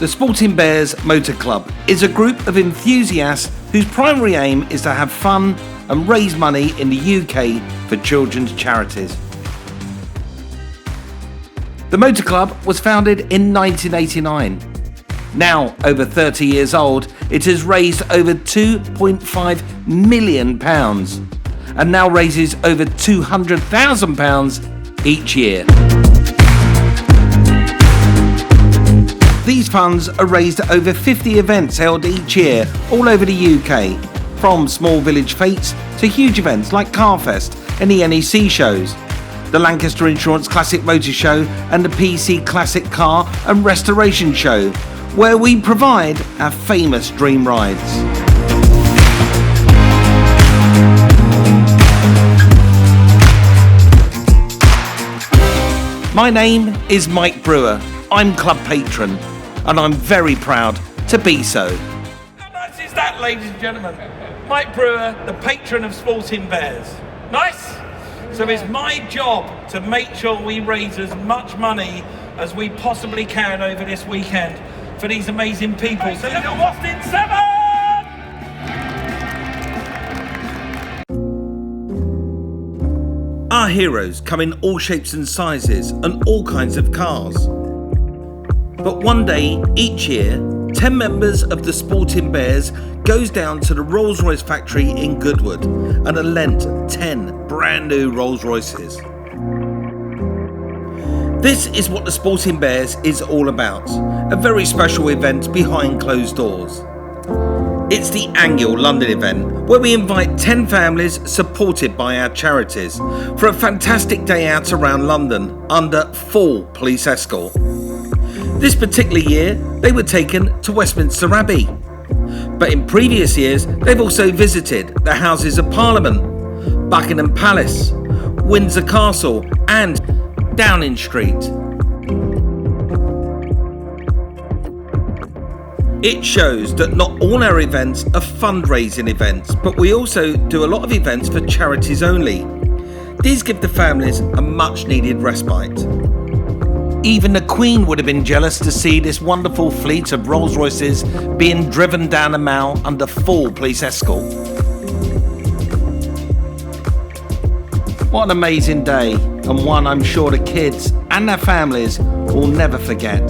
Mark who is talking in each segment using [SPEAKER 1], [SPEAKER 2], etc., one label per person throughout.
[SPEAKER 1] The Sporting Bears Motor Club is a group of enthusiasts whose primary aim is to have fun and raise money in the UK for children's charities. The Motor Club was founded in 1989. Now over 30 years old, it has raised over £2.5 million and now raises over £200,000 each year. These funds are raised at over 50 events held each year all over the UK, from small village fetes to huge events like Carfest and the NEC shows, the Lancaster Insurance Classic Motor Show and the PC Classic Car and Restoration Show, where we provide our famous dream rides. My name is Mike Brewer. I'm club patron, and I'm very proud to be so.
[SPEAKER 2] How nice is that, ladies and gentlemen? Mike Brewer, the patron of Sporting Bears. Nice? So it's my job to make sure we raise as much money as we possibly can over this weekend for these amazing people. So look at what's in 7!
[SPEAKER 1] Our heroes come in all shapes and sizes and all kinds of cars. But one day each year, 10 members of the Sporting Bears goes down to the Rolls-Royce factory in Goodwood and are lent 10 brand new Rolls-Royces. This is what the Sporting Bears is all about, a very special event behind closed doors. It's the annual London event where we invite 10 families supported by our charities for a fantastic day out around London under full police escort. This particular year, they were taken to Westminster Abbey. But in previous years, they've also visited the Houses of Parliament, Buckingham Palace, Windsor Castle and Downing Street. It shows that not all our events are fundraising events, but we also do a lot of events for charities only. These give the families a much needed respite. Even the Queen would have been jealous to see this wonderful fleet of Rolls-Royces being driven down a mall under full police escort. What an amazing day, and one I'm sure the kids and their families will never forget.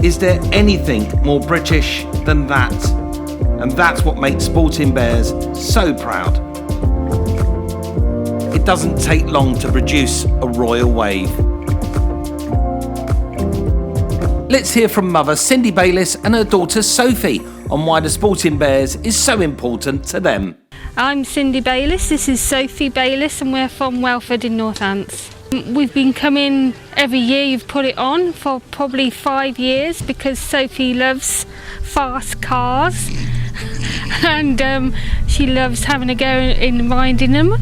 [SPEAKER 1] Is there anything more British than that? And that's what makes Sporting Bears so proud. It doesn't take long to produce a royal wave. Let's hear from mother Cindy Bayliss and her daughter Sophie on why the Sporting Bears is so important to them.
[SPEAKER 3] I'm Cindy Bayliss, this is Sophie Bayliss, and we're from Welford in Northants. We've been coming every year. You've put it on for probably 5 years because Sophie loves fast cars and she loves having a go in riding them.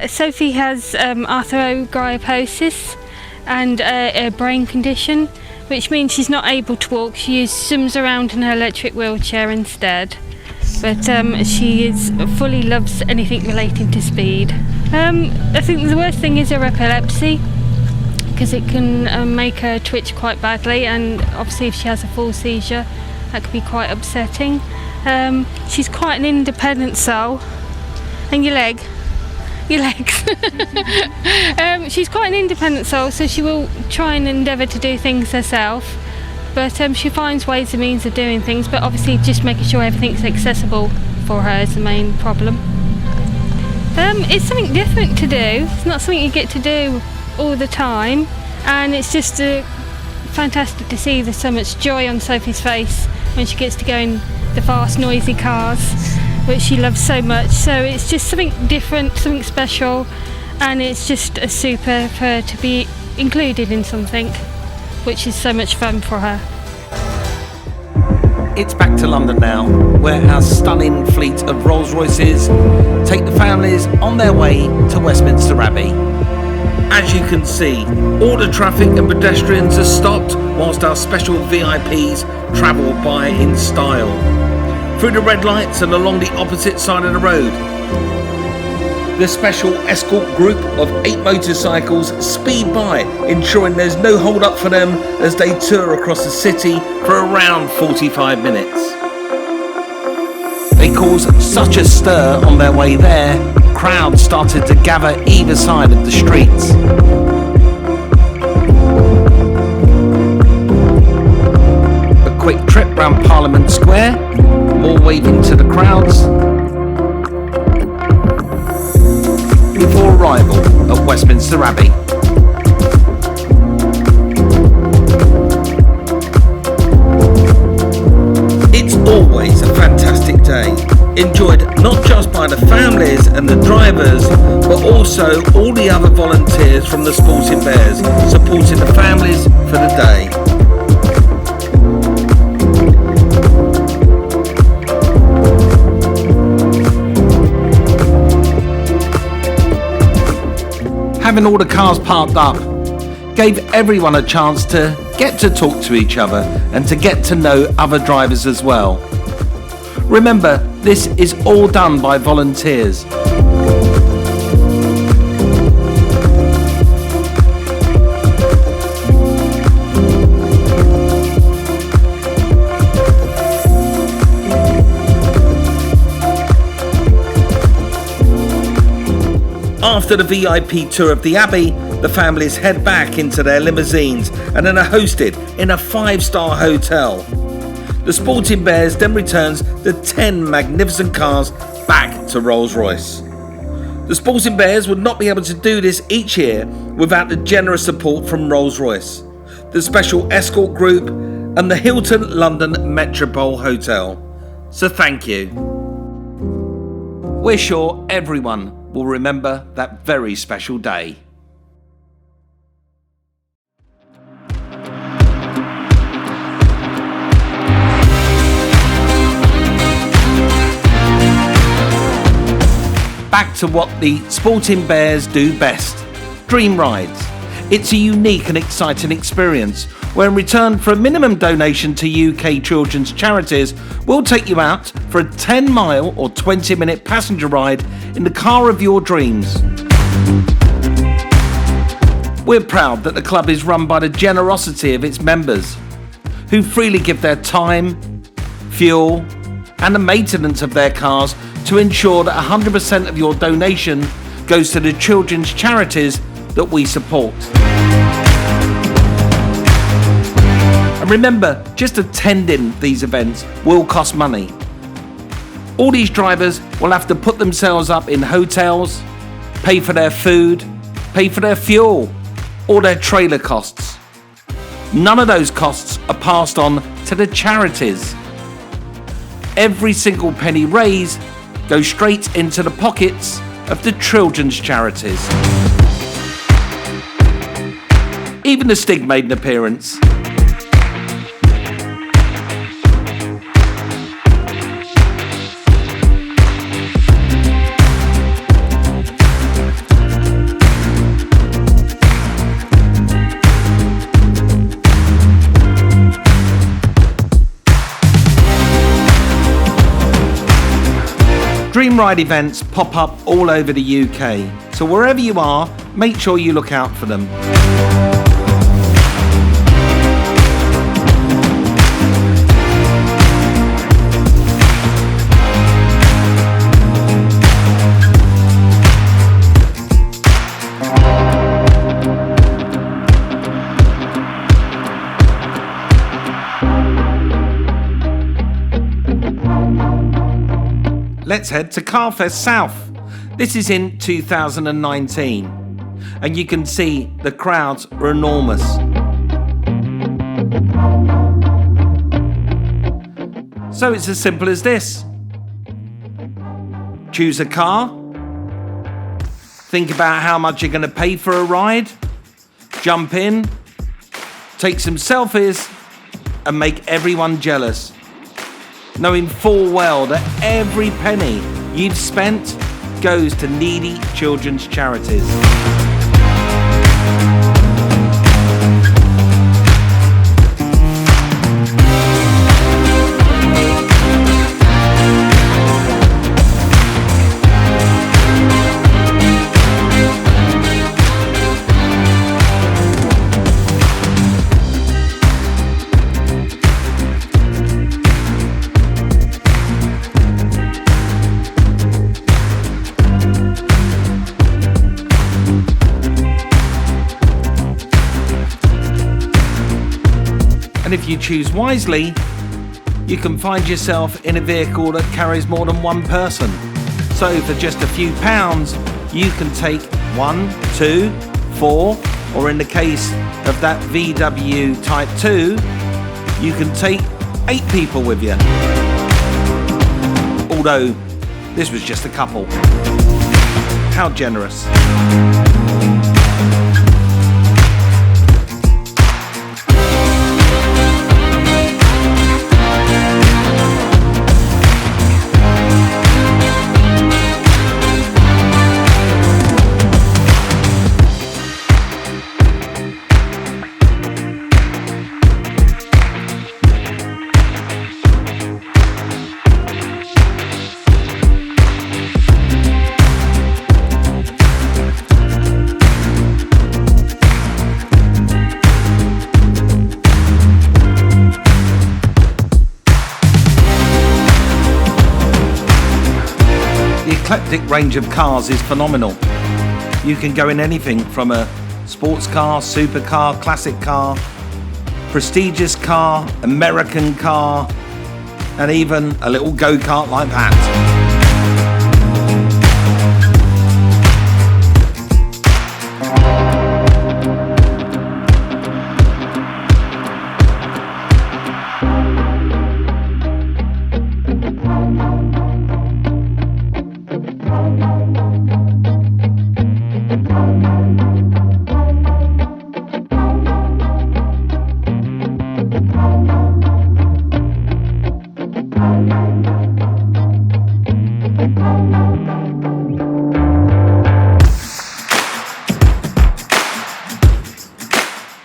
[SPEAKER 3] Sophie has arthrogryposis and a brain condition, which means she's not able to walk. She zooms around in her electric wheelchair instead. But she fully loves anything relating to speed. I think the worst thing is her epilepsy, because it can make her twitch quite badly, and obviously if she has a full seizure that could be quite upsetting. She's quite an independent soul. And your legs. She's quite an independent soul, so she will try and endeavour to do things herself, but she finds ways and means of doing things, but obviously just making sure everything's accessible for her is the main problem. It's something different to do. It's not something you get to do all the time, and it's just fantastic to see there's so much joy on Sophie's face when she gets to go in the fast, noisy cars, which she loves so much. So it's just something different, something special, and it's just a super for her to be included in something which is so much fun for her.
[SPEAKER 1] It's back to London now, where our stunning fleet of Rolls-Royces take the families on their way to Westminster Abbey. As you can see, all the traffic and pedestrians are stopped whilst our special VIPs travel by in style. Through the red lights and along the opposite side of the road, The special escort group of 8 motorcycles speed by, ensuring there's no hold up for them as they tour across the city for around 45 minutes. They caused such a stir on their way there, crowds started to gather either side of the streets. A quick trip round Parliament Square, more waving to the crowds, before arrival at Westminster Abbey. It's always a fantastic day, enjoyed not just by the families and the drivers, but also all the other volunteers from the Sporting Bears supporting the families for the day. Having all the cars parked up gave everyone a chance to get to talk to each other and to get to know other drivers as well. Remember, this is all done by volunteers. After the VIP tour of the Abbey, the families head back into their limousines and then are hosted in a 5-star hotel. The Sporting Bears then returns the 10 magnificent cars back to Rolls-Royce. The Sporting Bears would not be able to do this each year without the generous support from Rolls-Royce, the special escort group and the Hilton London Metropole Hotel. So thank you. We're sure everyone will remember that very special day. Back to what the Sporting Bears do best, dream rides. It's a unique and exciting experience where in return for a minimum donation to UK children's charities, we'll take you out for a 10-mile or 20-minute passenger ride in the car of your dreams. We're proud that the club is run by the generosity of its members, who freely give their time, fuel, and the maintenance of their cars to ensure that 100% of your donation goes to the children's charities that we support. And remember, just attending these events will cost money. All these drivers will have to put themselves up in hotels, pay for their food, pay for their fuel, or their trailer costs. None of those costs are passed on to the charities. Every single penny raised goes straight into the pockets of the children's charities. Even the Stig made an appearance. Dream Ride events pop up all over the UK, so wherever you are, make sure you look out for them. Let's head to Carfest South. This is in 2019, and you can see the crowds are enormous. So it's as simple as this. Choose a car, think about how much you're going to pay for a ride, jump in, take some selfies, and make everyone jealous, knowing full well that every penny you've spent goes to needy children's charities. And if you choose wisely, you can find yourself in a vehicle that carries more than one person. So for just a few pounds, you can take 1, 2, 4, or in the case of that VW Type 2, you can take 8 people with you. Although, this was just a couple. How generous. The eclectic range of cars is phenomenal. You can go in anything from a sports car, supercar, classic car, prestigious car, American car, and even a little go-kart like that.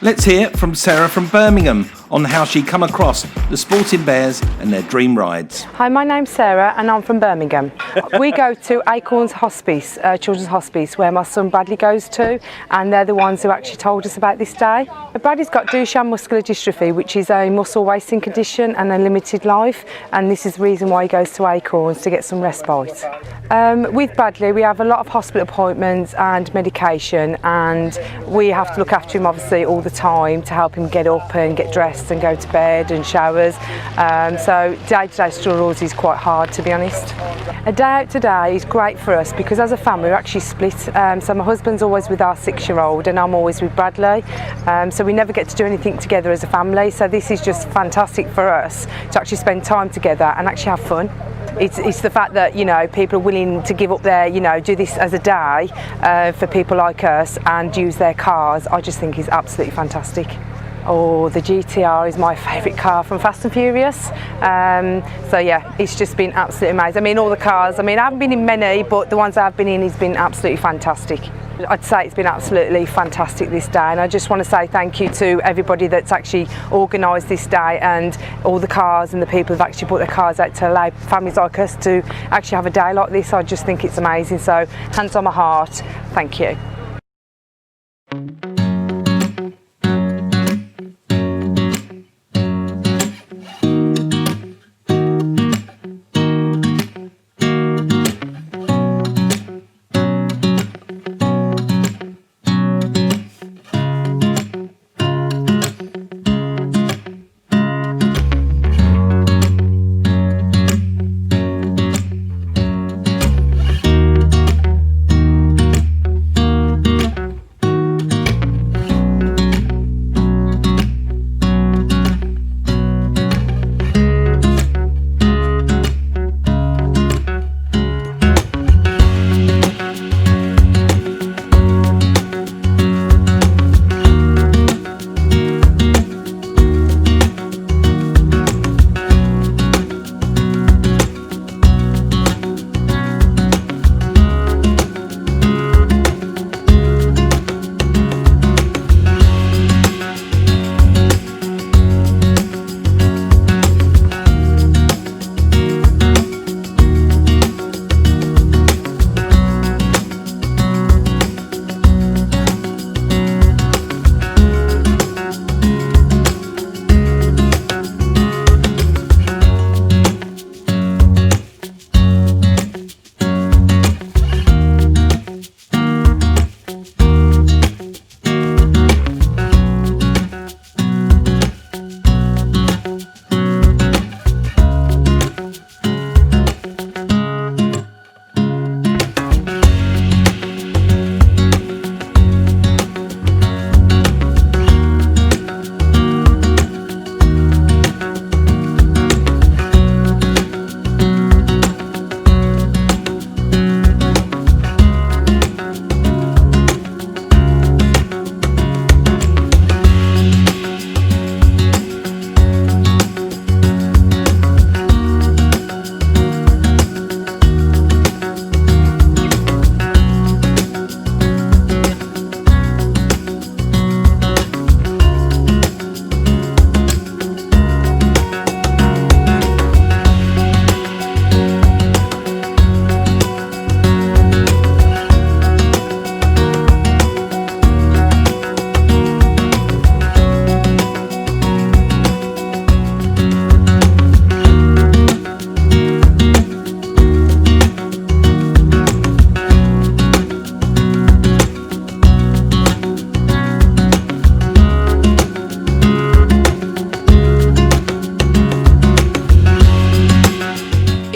[SPEAKER 1] Let's hear from Sarah from Birmingham on how she come across the Sporting Bears and their dream rides.
[SPEAKER 4] Hi, my name's Sarah and I'm from Birmingham. We go to Acorns Hospice, Children's Hospice, where my son Bradley goes to, and they're the ones who actually told us about this day. Bradley's got Duchenne muscular dystrophy, which is a muscle wasting condition and a limited life, and this is the reason why he goes to Acorns, to get some respite. With Bradley, we have a lot of hospital appointments and medication, and we have to look after him obviously all the time to help him get up and get dressed and go to bed and showers. So day-to-day struggles is quite hard, to be honest. A day out today is great for us because as a family we're actually split. So my husband's always with our 6-year-old and I'm always with Bradley. So we never get to do anything together as a family. So this is just fantastic for us to actually spend time together and actually have fun. It's the fact that, you know, people are willing to give up their, you know, do this as a day for people like us and use their cars. I just think is absolutely fantastic. Oh, the GTR is my favourite car from Fast and Furious. So yeah, it's just been absolutely amazing. I mean, all the cars, I mean, I haven't been in many, but the ones I've been in has been absolutely fantastic. I'd say it's been absolutely fantastic this day, and I just want to say thank you to everybody that's actually organised this day and all the cars and the people who've actually brought their cars out to allow families like us to actually have a day like this. I just think it's amazing. So hands on my heart, thank you.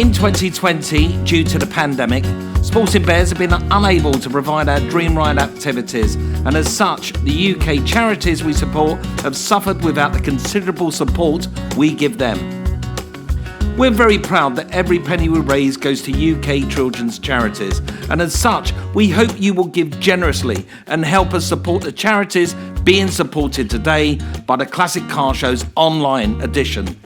[SPEAKER 1] In 2020, due to the pandemic, Sporting Bears have been unable to provide our Dream Ride activities, and as such, the UK charities we support have suffered without the considerable support we give them. We're very proud that every penny we raise goes to UK children's charities, and as such, we hope you will give generously and help us support the charities being supported today by the Classic Car Show's online edition.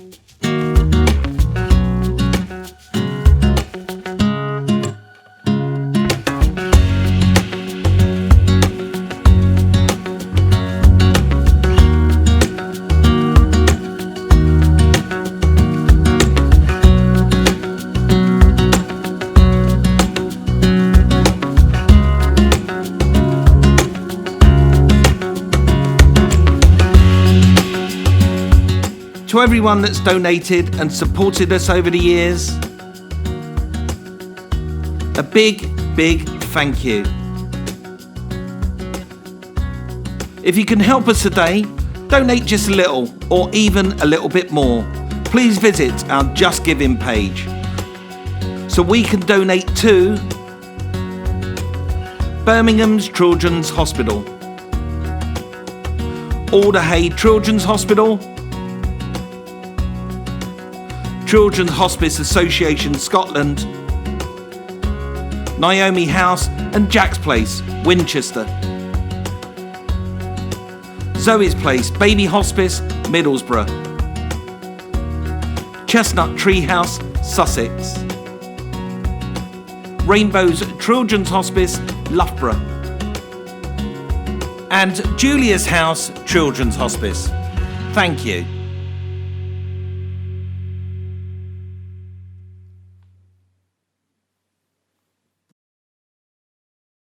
[SPEAKER 1] To everyone that's donated and supported us over the years, a big, big thank you. If you can help us today, donate just a little or even a little bit more. Please visit our Just Giving page so we can donate to Birmingham's Children's Hospital, Alderhay Children's Hospital, Children's Hospice Association Scotland, Naomi House and Jack's Place, Winchester, Zoe's Place, Baby Hospice, Middlesbrough, Chestnut Tree House, Sussex, Rainbow's Children's Hospice, Loughborough, and Julia's House Children's Hospice. Thank you.